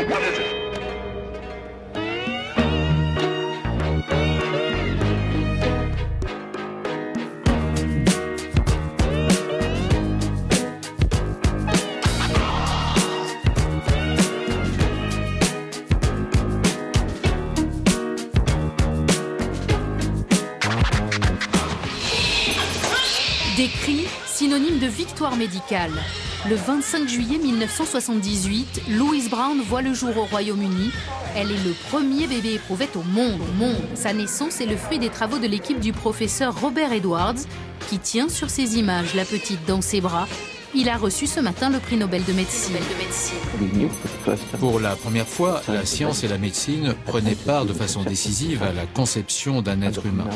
départ de jeu. Des cris, synonyme de victoire médicale. Le 25 juillet 1978, Louise Brown voit le jour au Royaume-Uni. Elle est le premier bébé éprouvette au monde. Sa naissance est le fruit des travaux de l'équipe du professeur Robert Edwards, qui tient sur ces images la petite dans ses bras. Il a reçu ce matin le prix Nobel de médecine. Pour la première fois, la science et la médecine prenaient part de façon décisive à la conception d'un être humain.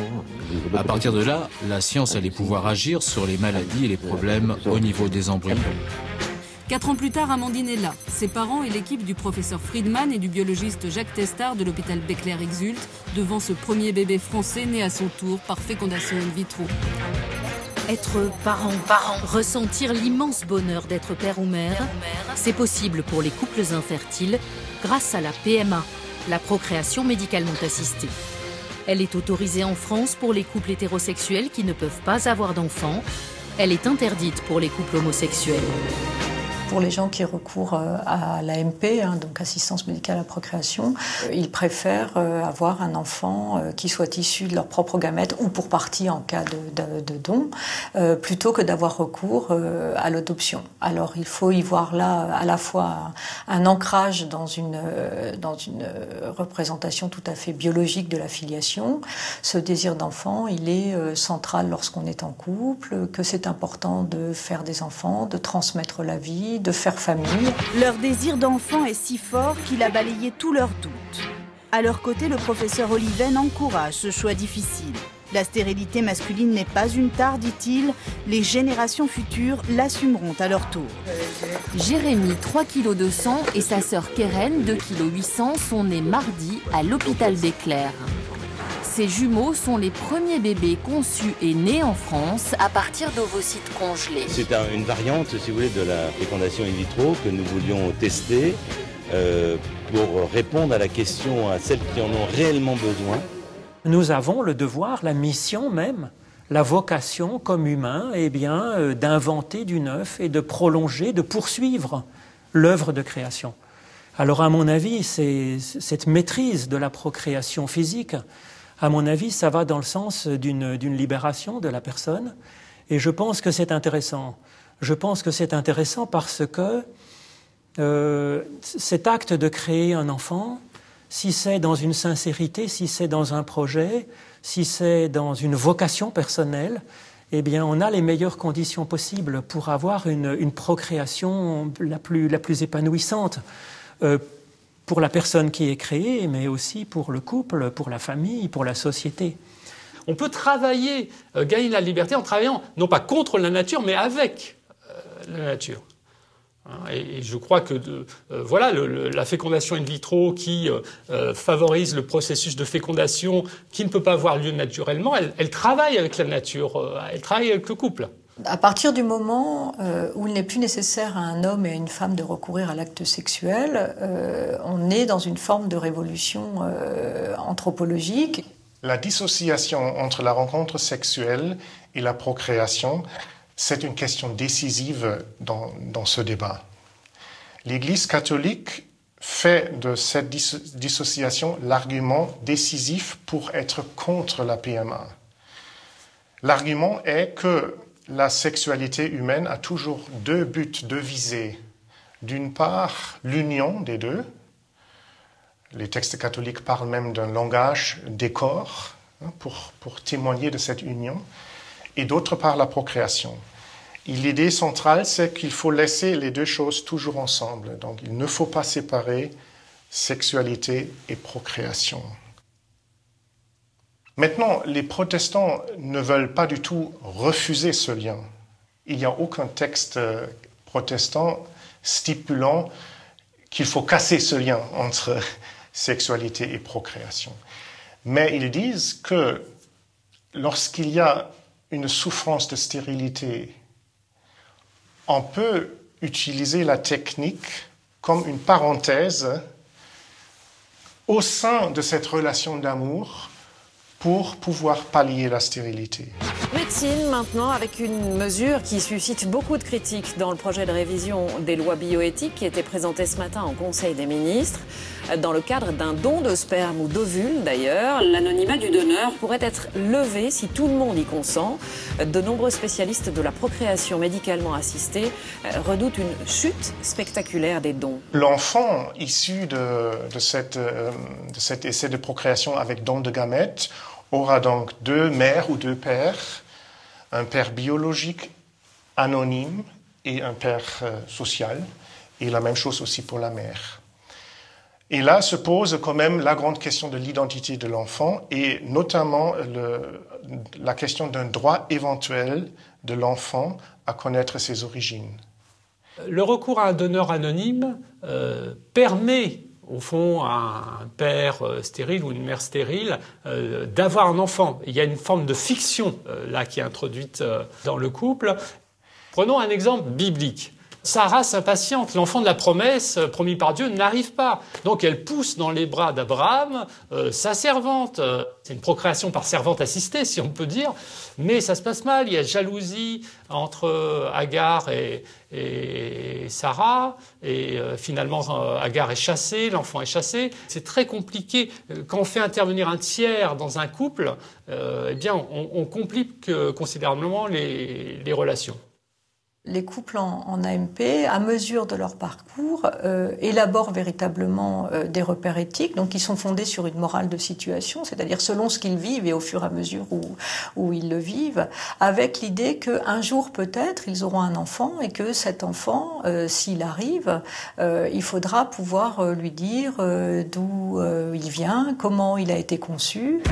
À partir de là, la science allait pouvoir agir sur les maladies et les problèmes au niveau des embryons. 4 ans plus tard, Amandine est là. Ses parents et l'équipe du professeur Friedman et du biologiste Jacques Testard de l'hôpital Becler exultent devant ce premier bébé français né à son tour par fécondation in vitro. Être parent, ressentir l'immense bonheur d'être père ou mère, c'est possible pour les couples infertiles grâce à la PMA, la procréation médicalement assistée. Elle est autorisée en France pour les couples hétérosexuels qui ne peuvent pas avoir d'enfants. Elle est interdite pour les couples homosexuels. Pour les gens qui recourent à l'AMP, donc assistance médicale à la procréation, ils préfèrent avoir un enfant qui soit issu de leur propre gamète ou pour partie en cas de don, plutôt que d'avoir recours à l'adoption. Alors il faut y voir là à la fois un ancrage dans une représentation tout à fait biologique de la filiation. Ce désir d'enfant, il est central lorsqu'on est en couple, que c'est important de faire des enfants, de transmettre la vie, de faire famille. Leur désir d'enfant est si fort qu'il a balayé tous leurs doutes. À leur côté, le professeur Oliven encourage ce choix difficile. La stérilité masculine n'est pas une tare, dit-il. Les générations futures l'assumeront à leur tour. Jérémy, 3 kg de sang, et sa sœur Keren, 2,8 kg, sont nés mardi à l'hôpital Becler. Ces jumeaux sont les premiers bébés conçus et nés en France à partir d'ovocytes congelés. C'est une variante, si vous voulez, de la fécondation in vitro que nous voulions tester pour répondre à la question à celles qui en ont réellement besoin. Nous avons le devoir, la mission même, la vocation comme humains, d'inventer du neuf et de prolonger, de poursuivre l'œuvre de création. Alors à mon avis, c'est cette maîtrise de la procréation physique. À mon avis, ça va dans le sens d'une libération de la personne. Et je pense que c'est intéressant. Je pense que c'est intéressant parce que cet acte de créer un enfant, si c'est dans une sincérité, si c'est dans un projet, si c'est dans une vocation personnelle, eh bien, on a les meilleures conditions possibles pour avoir une procréation la plus épanouissante. Pour la personne qui est créée, mais aussi pour le couple, pour la famille, pour la société. On peut travailler, gagner la liberté en travaillant, non pas contre la nature, mais avec la nature. Et je crois que la fécondation in vitro qui favorise le processus de fécondation qui ne peut pas avoir lieu naturellement, elle travaille avec la nature, elle travaille avec le couple. À partir du moment où il n'est plus nécessaire à un homme et à une femme de recourir à l'acte sexuel, on est dans une forme de révolution anthropologique. La dissociation entre la rencontre sexuelle et la procréation, c'est une question décisive dans ce débat. L'Église catholique fait de cette dissociation l'argument décisif pour être contre la PMA. L'argument est que la sexualité humaine a toujours 2 buts, 2 visées. D'une part, l'union des deux. Les textes catholiques parlent même d'un langage des corps pour témoigner de cette union. Et d'autre part, la procréation. Et l'idée centrale, c'est qu'il faut laisser les 2 choses toujours ensemble. Donc, il ne faut pas séparer sexualité et procréation. Maintenant, les protestants ne veulent pas du tout refuser ce lien. Il n'y a aucun texte protestant stipulant qu'il faut casser ce lien entre sexualité et procréation. Mais ils disent que lorsqu'il y a une souffrance de stérilité, on peut utiliser la technique comme une parenthèse au sein de cette relation d'amour pour pouvoir pallier la stérilité. Médecine maintenant, avec une mesure qui suscite beaucoup de critiques dans le projet de révision des lois bioéthiques qui était présenté ce matin au Conseil des ministres. Dans le cadre d'un don de sperme ou d'ovule d'ailleurs, l'anonymat du donneur pourrait être levé si tout le monde y consent. De nombreux spécialistes de la procréation médicalement assistée redoutent une chute spectaculaire des dons. L'enfant issu de cet essai de procréation avec don de gamètes aura donc 2 mères ou 2 pères, un père biologique anonyme et un père social, et la même chose aussi pour la mère. Et là se pose quand même la grande question de l'identité de l'enfant et notamment la question d'un droit éventuel de l'enfant à connaître ses origines. Le recours à un donneur anonyme permet au fond, à un père stérile ou une mère stérile, d'avoir un enfant. Il y a une forme de fiction là qui est introduite dans le couple. Prenons un exemple biblique. Sarah s'impatiente, l'enfant de la promesse promis par Dieu n'arrive pas. Donc elle pousse dans les bras d'Abraham sa servante. C'est une procréation par servante assistée, si on peut dire. Mais ça se passe mal, il y a jalousie entre Agar et Sarah. Et finalement, Agar est chassée, l'enfant est chassé. C'est très compliqué. Quand on fait intervenir un tiers dans un couple, eh bien, on complique considérablement les relations. Les couples en AMP, à mesure de leur parcours, élaborent véritablement des repères éthiques, donc qui sont fondés sur une morale de situation, c'est-à-dire selon ce qu'ils vivent et au fur et à mesure où ils le vivent, avec l'idée qu'un jour peut-être ils auront un enfant et que cet enfant, s'il arrive, il faudra pouvoir lui dire d'où il vient, comment il a été conçu.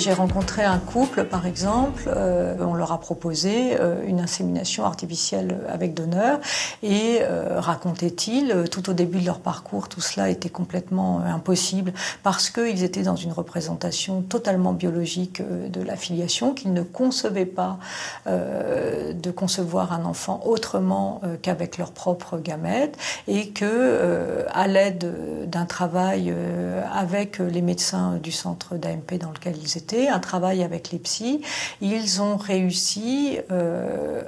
J'ai rencontré un couple, par exemple, on leur a proposé une insémination artificielle avec donneur et racontait-il, tout au début de leur parcours, tout cela était complètement impossible parce qu'ils étaient dans une représentation totalement biologique de la filiation, qu'ils ne concevaient pas de concevoir un enfant autrement qu'avec leurs propres gamètes et que, à l'aide d'un travail avec les médecins du centre d'AMP dans lequel ils étaient, un travail avec les psys, ils ont réussi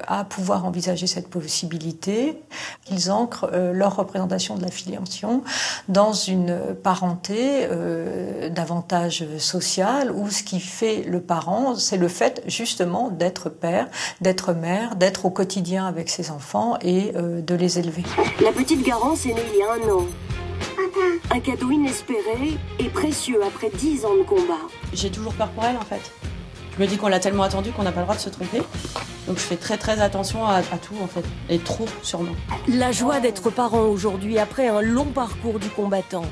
à pouvoir envisager cette possibilité. Ils ancrent leur représentation de la filiation dans une parenté davantage sociale où ce qui fait le parent, c'est le fait justement d'être père, d'être mère, d'être au quotidien avec ses enfants et de les élever. La petite Garance est née il y a 1 an. Un cadeau inespéré et précieux après 10 ans de combat. J'ai toujours peur pour elle en fait. Je me dis qu'on l'a tellement attendue qu'on n'a pas le droit de se tromper. Donc je fais très attention à tout en fait. Et trop sûrement. La joie d'être parent aujourd'hui après un long parcours du combattant.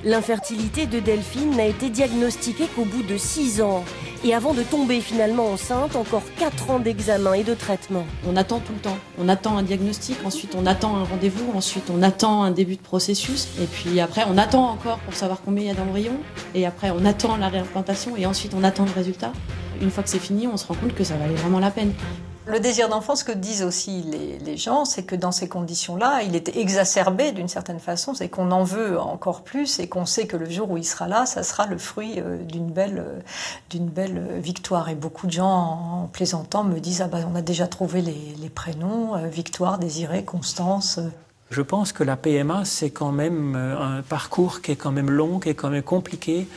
L'infertilité de Delphine n'a été diagnostiquée qu'au bout de 6 ans. Et avant de tomber finalement enceinte, encore 4 ans d'examen et de traitement. On attend tout le temps. On attend un diagnostic, ensuite on attend un rendez-vous, ensuite on attend un début de processus. Et puis après on attend encore pour savoir combien il y a d'embryons. Et après on attend la réimplantation et ensuite on attend le résultat. Une fois que c'est fini, on se rend compte que ça valait vraiment la peine. Le désir d'enfant, ce que disent aussi les gens, c'est que dans ces conditions-là, il est exacerbé d'une certaine façon, c'est qu'on en veut encore plus et qu'on sait que le jour où il sera là, ça sera le fruit d'une belle victoire. Et beaucoup de gens, en plaisantant, me disent « Ah ben, on a déjà trouvé les prénoms, Victoire, Désiré, Constance ». Je pense que la PMA, c'est quand même un parcours qui est quand même long, qui est quand même compliqué,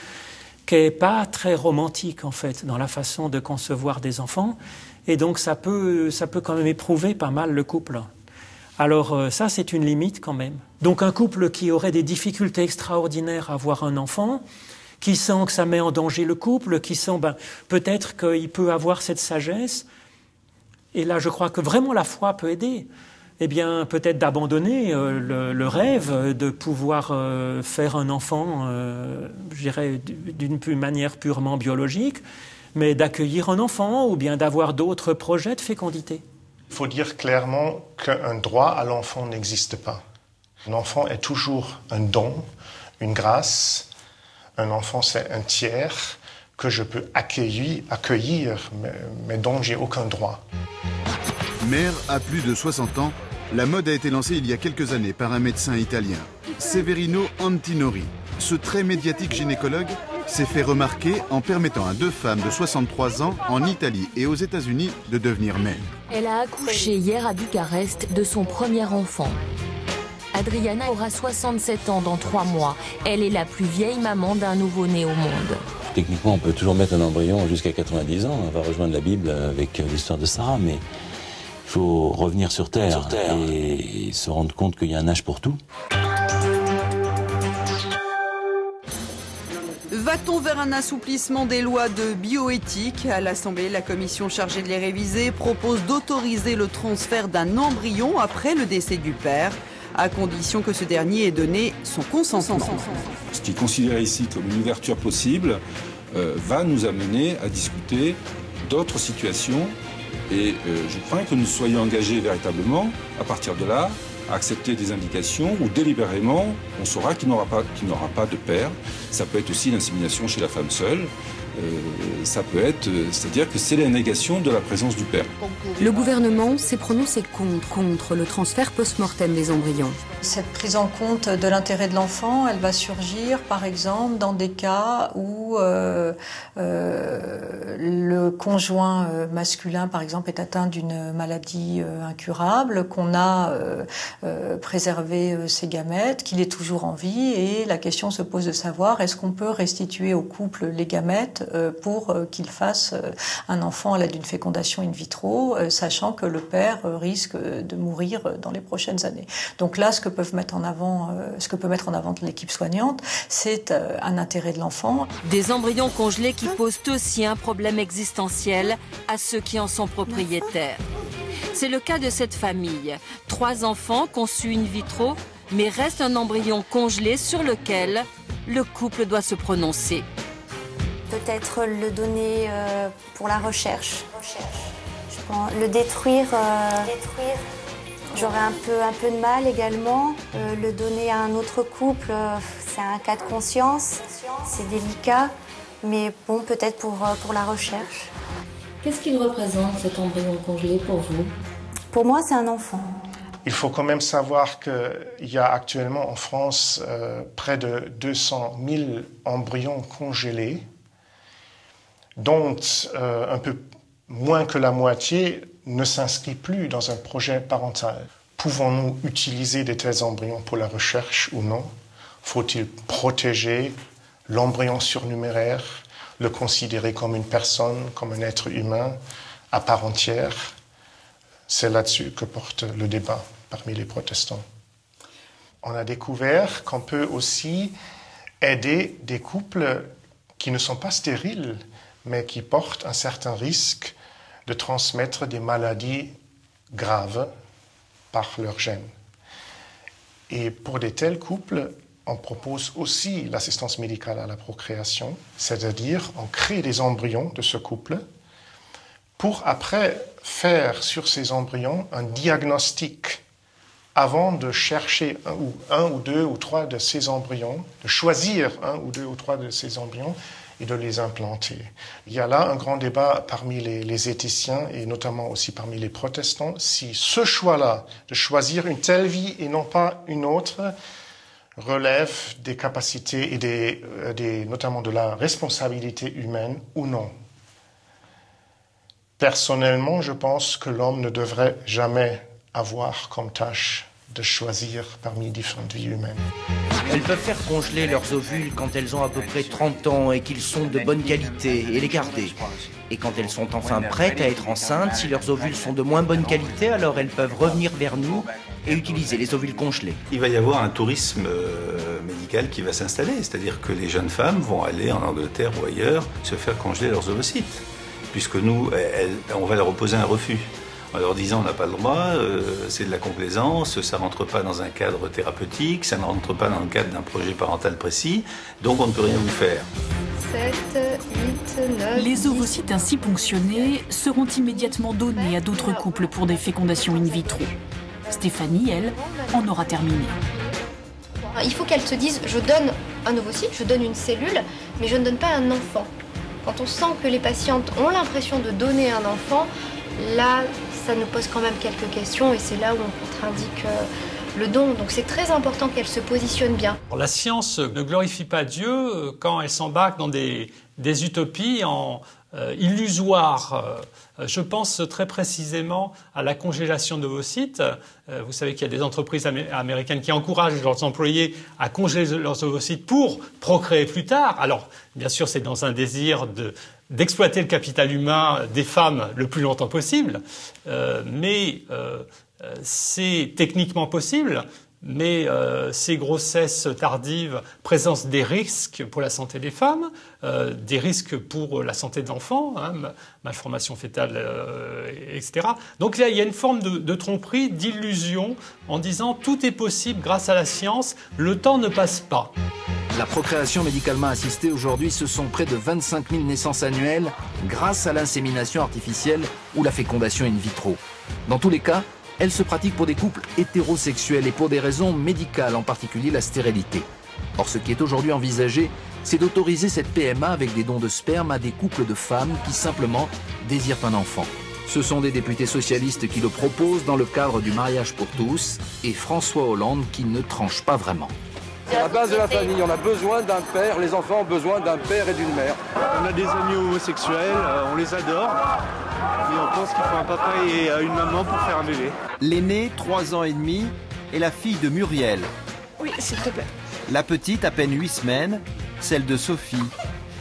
qui n'est pas très romantique en fait dans la façon de concevoir des enfants. Et donc ça peut quand même éprouver pas mal le couple. Alors ça, c'est une limite quand même. Donc un couple qui aurait des difficultés extraordinaires à avoir un enfant, qui sent que ça met en danger le couple, qui sent peut-être qu'il peut avoir cette sagesse. Et là, je crois que vraiment la foi peut aider. Eh bien, peut-être d'abandonner le rêve de pouvoir faire un enfant, je dirais, d'une manière purement biologique, mais d'accueillir un enfant ou bien d'avoir d'autres projets de fécondité. Il faut dire clairement qu'un droit à l'enfant n'existe pas. Un enfant est toujours un don, une grâce. Un enfant, c'est un tiers que je peux accueillir mais dont j'ai aucun droit. Mère à plus de 60 ans, la mode a été lancée il y a quelques années par un médecin italien, Severino Antinori. Ce très médiatique gynécologue s'est fait remarquer en permettant à 2 femmes de 63 ans en Italie et aux États-Unis de devenir mères. Elle a accouché hier à Bucarest de son premier enfant. Adriana aura 67 ans dans 3 mois. Elle est la plus vieille maman d'un nouveau-né au monde. Techniquement, on peut toujours mettre un embryon jusqu'à 90 ans. On va rejoindre la Bible avec l'histoire de Sarah, mais il faut revenir sur Terre et se rendre compte qu'il y a un âge pour tout. Va-t-on vers un assouplissement des lois de bioéthique? À l'Assemblée, la commission chargée de les réviser propose d'autoriser le transfert d'un embryon après le décès du père, à condition que ce dernier ait donné son consentement. Ce qui est considéré ici comme une ouverture possible va nous amener à discuter d'autres situations et je crains que nous soyons engagés véritablement, à partir de là, à accepter des indications où délibérément on saura qu'il n'aura pas de père. Ça peut être aussi l'insémination chez la femme seule. Ça peut être, c'est-à-dire que c'est la négation de la présence du père. Le gouvernement s'est prononcé contre le transfert post-mortem des embryons. Cette prise en compte de l'intérêt de l'enfant, elle va surgir par exemple dans des cas où le conjoint masculin par exemple est atteint d'une maladie incurable, qu'on a préservé ses gamètes, qu'il est toujours en vie et la question se pose de savoir est-ce qu'on peut restituer au couple les gamètes pour qu'il fasse un enfant à l'aide d'une fécondation in vitro, sachant que le père risque de mourir dans les prochaines années. Donc là, ce que peut mettre en avant l'équipe soignante, c'est un intérêt de l'enfant. Des embryons congelés qui posent aussi un problème existentiel à ceux qui en sont propriétaires. C'est le cas de cette famille. 3 enfants conçus in vitro, mais reste un embryon congelé sur lequel le couple doit se prononcer. Peut-être le donner pour la recherche. Je pense, le détruire. J'aurais un peu de mal également. Le donner à un autre couple, c'est un cas de conscience. C'est délicat, mais bon, peut-être pour la recherche. Qu'est-ce qu'il représente cet embryon congelé pour vous? Pour moi, c'est un enfant. Il faut quand même savoir qu'il y a actuellement en France près de 200 000 embryons congelés, dont un peu moins que la moitié ne s'inscrit plus dans un projet parental. Pouvons-nous utiliser de tels embryons pour la recherche ou non? Faut-il protéger l'embryon surnuméraire, le considérer comme une personne, comme un être humain à part entière? C'est là-dessus que porte le débat parmi les protestants. On a découvert qu'on peut aussi aider des couples qui ne sont pas stériles, mais qui portent un certain risque de transmettre des maladies graves par leurs gènes. Et pour de tels couples, on propose aussi l'assistance médicale à la procréation, c'est-à-dire on crée des embryons de ce couple pour après faire sur ces embryons un diagnostic avant de chercher un ou deux ou trois de ces embryons, de choisir un ou deux ou trois de ces embryons et de les implanter. Il y a là un grand débat parmi les éthiciens et notamment aussi parmi les protestants, si ce choix-là, de choisir une telle vie et non pas une autre, relève des capacités et notamment de la responsabilité humaine ou non. Personnellement, je pense que l'homme ne devrait jamais avoir comme tâche de choisir parmi différentes vies humaines. Elles peuvent faire congeler leurs ovules quand elles ont à peu près 30 ans et qu'ils sont de bonne qualité et les garder. Et quand elles sont enfin prêtes à être enceintes, si leurs ovules sont de moins bonne qualité, alors elles peuvent revenir vers nous et utiliser les ovules congelés. Il va y avoir un tourisme médical qui va s'installer, c'est-à-dire que les jeunes femmes vont aller en Angleterre ou ailleurs se faire congeler leurs ovocytes, puisque nous, on va leur opposer un refus. En leur disant on n'a pas le droit, c'est de la complaisance, ça ne rentre pas dans un cadre thérapeutique, ça ne rentre pas dans le cadre d'un projet parental précis, donc on ne peut rien vous faire. 7, 8, 9... Les ovocytes ainsi ponctionnés seront immédiatement donnés à d'autres couples pour des fécondations in vitro. Stéphanie, elle, en aura terminé. Il faut qu'elle se dise, je donne un ovocyte, je donne une cellule, mais je ne donne pas un enfant. Quand on sent que les patientes ont l'impression de donner un enfant, là, ça nous pose quand même quelques questions et c'est là où on contre-indique le don. Donc c'est très important qu'elle se positionne bien. La science ne glorifie pas Dieu quand elle s'embarque dans des utopies illusoires. Je pense très précisément à la congélation d'ovocytes. Vous savez qu'il y a des entreprises américaines qui encouragent leurs employés à congeler leurs ovocytes pour procréer plus tard. Alors, bien sûr, c'est dans un désir d'exploiter le capital humain des femmes le plus longtemps possible, mais c'est techniquement possible. Mais ces grossesses tardives présentent des risques pour la santé des femmes, des risques pour la santé de l'enfant, malformation fétale, etc. Donc là, il y a une forme de tromperie, d'illusion, en disant tout est possible grâce à la science, le temps ne passe pas. La procréation médicalement assistée aujourd'hui, ce sont près de 25 000 naissances annuelles grâce à l'insémination artificielle ou la fécondation in vitro. Dans tous les cas, elle se pratique pour des couples hétérosexuels et pour des raisons médicales, en particulier la stérilité. Or, ce qui est aujourd'hui envisagé, c'est d'autoriser cette PMA avec des dons de sperme à des couples de femmes qui simplement désirent un enfant. Ce sont des députés socialistes qui le proposent dans le cadre du mariage pour tous et François Hollande qui ne tranche pas vraiment. C'est la base de la famille, on a besoin d'un père, les enfants ont besoin d'un père et d'une mère. On a des amis homosexuels, on les adore, et on pense qu'il faut un papa et une maman pour faire un bébé. L'aînée, 3 ans et demi, est la fille de Muriel. Oui, s'il te plaît. La petite, à peine 8 semaines, celle de Sophie.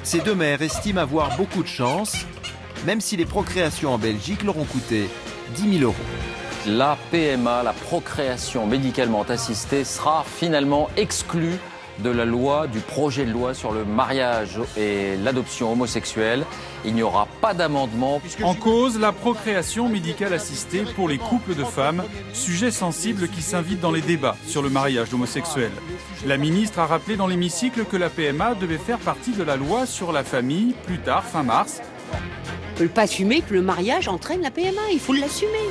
Ces deux mères estiment avoir beaucoup de chance, même si les procréations en Belgique leur ont coûté 10 000 €. La PMA, la procréation médicalement assistée, sera finalement exclue de la loi, du projet de loi sur le mariage et l'adoption homosexuelle. Il n'y aura pas d'amendement. En cause, la procréation médicale assistée pour les couples de femmes, sujet sensible qui s'invite dans les débats sur le mariage homosexuel. La ministre a rappelé dans l'hémicycle que la PMA devait faire partie de la loi sur la famille, plus tard, fin mars. On ne peut pas assumer que le mariage entraîne la PMA, il faut l'assumer.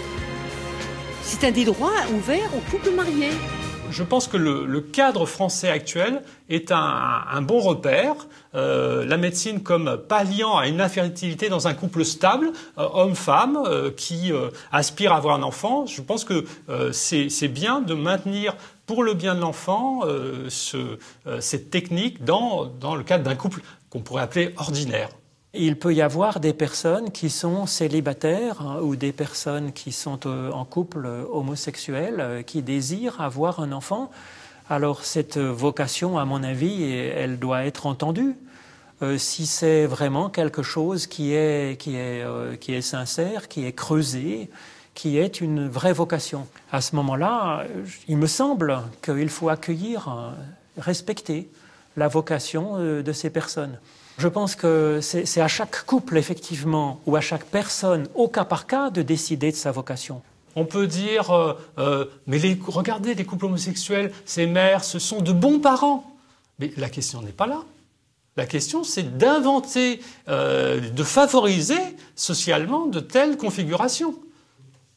C'est un des droits ouverts aux couples mariés. Je pense que le cadre français actuel est un bon repère. La médecine comme palliant à une infertilité dans un couple stable, homme-femme, qui aspire à avoir un enfant. Je pense que c'est bien de maintenir pour le bien de l'enfant cette technique dans le cadre d'un couple qu'on pourrait appeler ordinaire. Il peut y avoir des personnes qui sont célibataires ou des personnes qui sont en couple homosexuel qui désirent avoir un enfant. Alors cette vocation, à mon avis, elle doit être entendue. Si c'est vraiment quelque chose qui est sincère, qui est creusé, qui est une vraie vocation. À ce moment-là, il me semble qu'il faut accueillir, respecter la vocation de ces personnes. Je pense que c'est à chaque couple, effectivement, ou à chaque personne, au cas par cas, de décider de sa vocation. On peut dire, mais regardez, les couples homosexuels, ces mères, ce sont de bons parents. Mais la question n'est pas là. La question, c'est d'inventer, de favoriser socialement de telles configurations.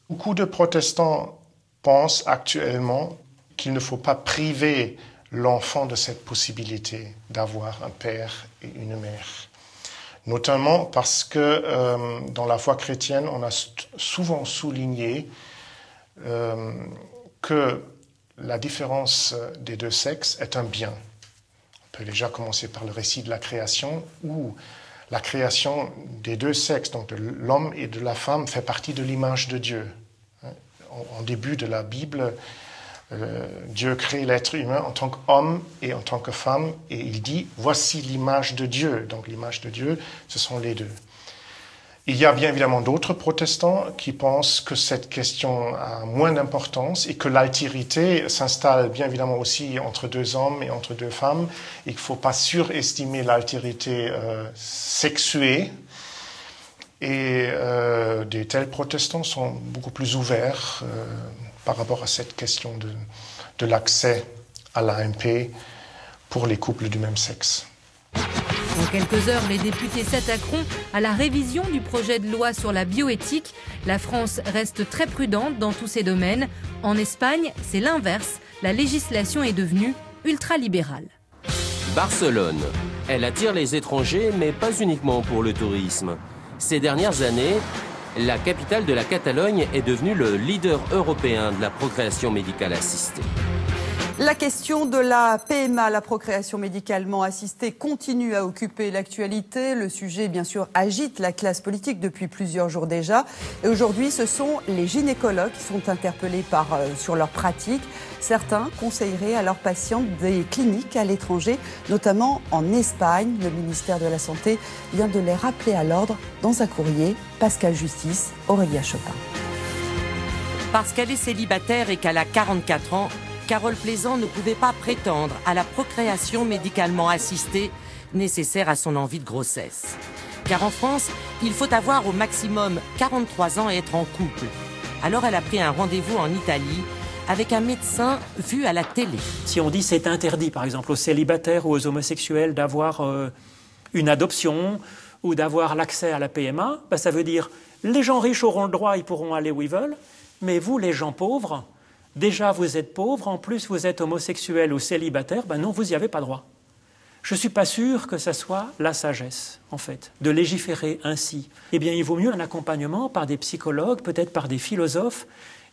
Beaucoup de protestants pensent actuellement qu'il ne faut pas priver l'enfant de cette possibilité d'avoir un père et une mère. Notamment parce que dans la foi chrétienne, on a souvent souligné que la différence des deux sexes est un bien. On peut déjà commencer par le récit de la création, où la création des deux sexes, donc de l'homme et de la femme, fait partie de l'image de Dieu. En début de la Bible, Dieu crée l'être humain en tant qu'homme et en tant que femme, et il dit « voici l'image de Dieu ». Donc l'image de Dieu, ce sont les deux. Il y a bien évidemment d'autres protestants qui pensent que cette question a moins d'importance et que l'altérité s'installe bien évidemment aussi entre deux hommes et entre deux femmes, et qu'il ne faut pas surestimer l'altérité sexuée. Et des tels protestants sont beaucoup plus ouverts par rapport à cette question de l'accès à l'AMP pour les couples du même sexe. Dans quelques heures, les députés s'attaqueront à la révision du projet de loi sur la bioéthique. La France reste très prudente dans tous ces domaines. En Espagne, c'est l'inverse. La législation est devenue ultralibérale. Barcelone. Elle attire les étrangers, mais pas uniquement pour le tourisme. Ces dernières années, la capitale de la Catalogne est devenue le leader européen de la procréation médicale assistée. La question de la PMA, la procréation médicalement assistée, continue à occuper l'actualité. Le sujet, bien sûr, agite la classe politique depuis plusieurs jours déjà. Et aujourd'hui, ce sont les gynécologues qui sont interpellés sur leur pratique. Certains conseilleraient à leurs patientes des cliniques à l'étranger, notamment en Espagne. Le ministère de la Santé vient de les rappeler à l'ordre dans un courrier. Pascal Justice, Aurélia Chopin. Parce qu'elle est célibataire et qu'elle a 44 ans, Carole Plaisant ne pouvait pas prétendre à la procréation médicalement assistée nécessaire à son envie de grossesse. Car en France, il faut avoir au maximum 43 ans et être en couple. Alors elle a pris un rendez-vous en Italie avec un médecin vu à la télé. Si on dit c'est interdit, par exemple, aux célibataires ou aux homosexuels d'avoir une adoption ou d'avoir l'accès à la PMA, ben ça veut dire les gens riches auront le droit, ils pourront aller où ils veulent, mais vous, les gens pauvres, déjà, vous êtes pauvre, en plus vous êtes homosexuel ou célibataire, ben non, vous n'y avez pas droit. Je ne suis pas sûr que ça soit la sagesse, en fait, de légiférer ainsi. Eh bien, il vaut mieux un accompagnement par des psychologues, peut-être par des philosophes,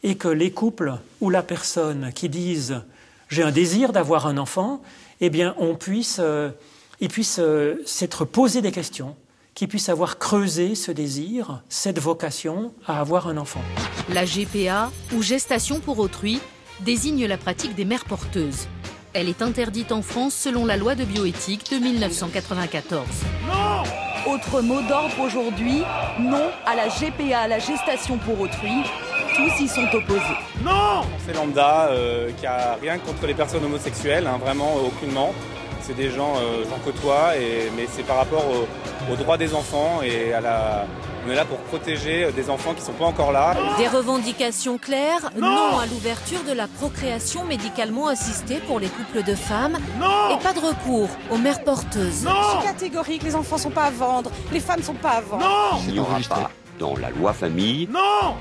et que les couples ou la personne qui disent « j'ai un désir d'avoir un enfant », eh bien, ils puissent s'être posé des questions, qu'ils puissent avoir creusé ce désir, cette vocation à avoir un enfant. La GPA, ou gestation pour autrui, désigne la pratique des mères porteuses. Elle est interdite en France selon la loi de bioéthique de 1994. Non ! Autre mot d'ordre aujourd'hui, non à la GPA, la gestation pour autrui. Tous y sont opposés. Non ! C'est lambda, qui a rien contre les personnes homosexuelles, hein, vraiment aucunement. C'est des gens, j'en côtoie, mais c'est par rapport aux droits des enfants et on est là pour protéger des enfants qui ne sont pas encore là. Des revendications claires, non à l'ouverture de la procréation médicalement assistée pour les couples de femmes et pas de recours aux mères porteuses. Je suis catégorique, les enfants ne sont pas à vendre, les femmes ne sont pas à vendre. Il n'y aura pas dans la loi famille,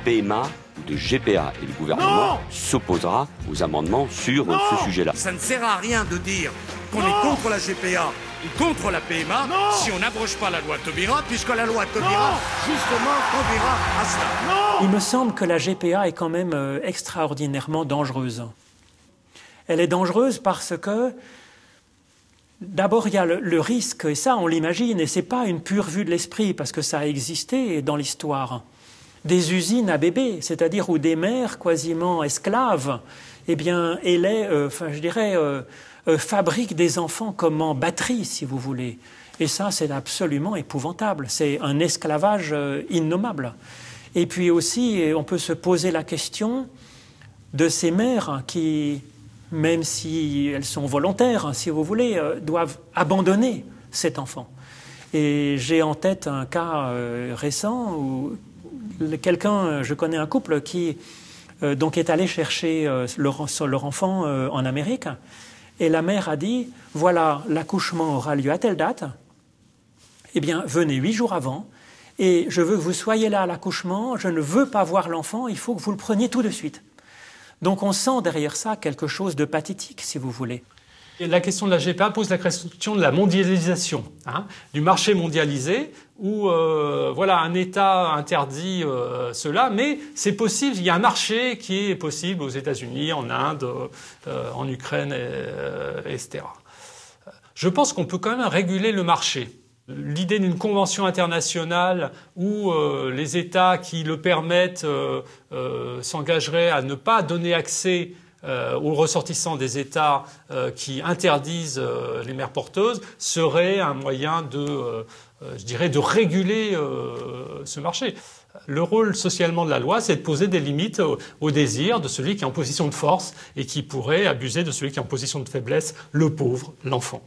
PMA ou de GPA et le gouvernement s'opposera aux amendements sur ce sujet-là. Ça ne sert à rien de dire qu'on est contre la GPA ou contre la PMA si on n'abroge pas la loi Taubira, puisque la loi Taubira, justement, conduira à cela. Il me semble que la GPA est quand même extraordinairement dangereuse. Elle est dangereuse parce que, d'abord, il y a le risque, et ça, on l'imagine, et ce n'est pas une pure vue de l'esprit, parce que ça a existé dans l'histoire, des usines à bébés, c'est-à-dire où des mères quasiment esclaves, eh bien, fabriquent des enfants comme en batterie, si vous voulez. Et ça, c'est absolument épouvantable. C'est un esclavage innommable. Et puis aussi, on peut se poser la question de ces mères qui, même si elles sont volontaires, si vous voulez, doivent abandonner cet enfant. Et j'ai en tête un cas récent où je connais un couple qui donc est allé chercher leur enfant en Amérique. Et la mère a dit, voilà, l'accouchement aura lieu à telle date, eh bien, venez 8 jours avant, et je veux que vous soyez là à l'accouchement, je ne veux pas voir l'enfant, il faut que vous le preniez tout de suite. Donc on sent derrière ça quelque chose de pathétique, si vous voulez. Et la question de la GPA pose la question de la mondialisation, du marché mondialisé, où un État interdit cela, mais c'est possible, il y a un marché qui est possible aux États-Unis, en Inde, en Ukraine, etc. Je pense qu'on peut quand même réguler le marché. L'idée d'une convention internationale où les États qui le permettent s'engageraient à ne pas donner accès aux ressortissants des États qui interdisent les mères porteuses serait un moyen de réguler ce marché. Le rôle socialement de la loi, c'est de poser des limites au désir de celui qui est en position de force et qui pourrait abuser de celui qui est en position de faiblesse, le pauvre, l'enfant.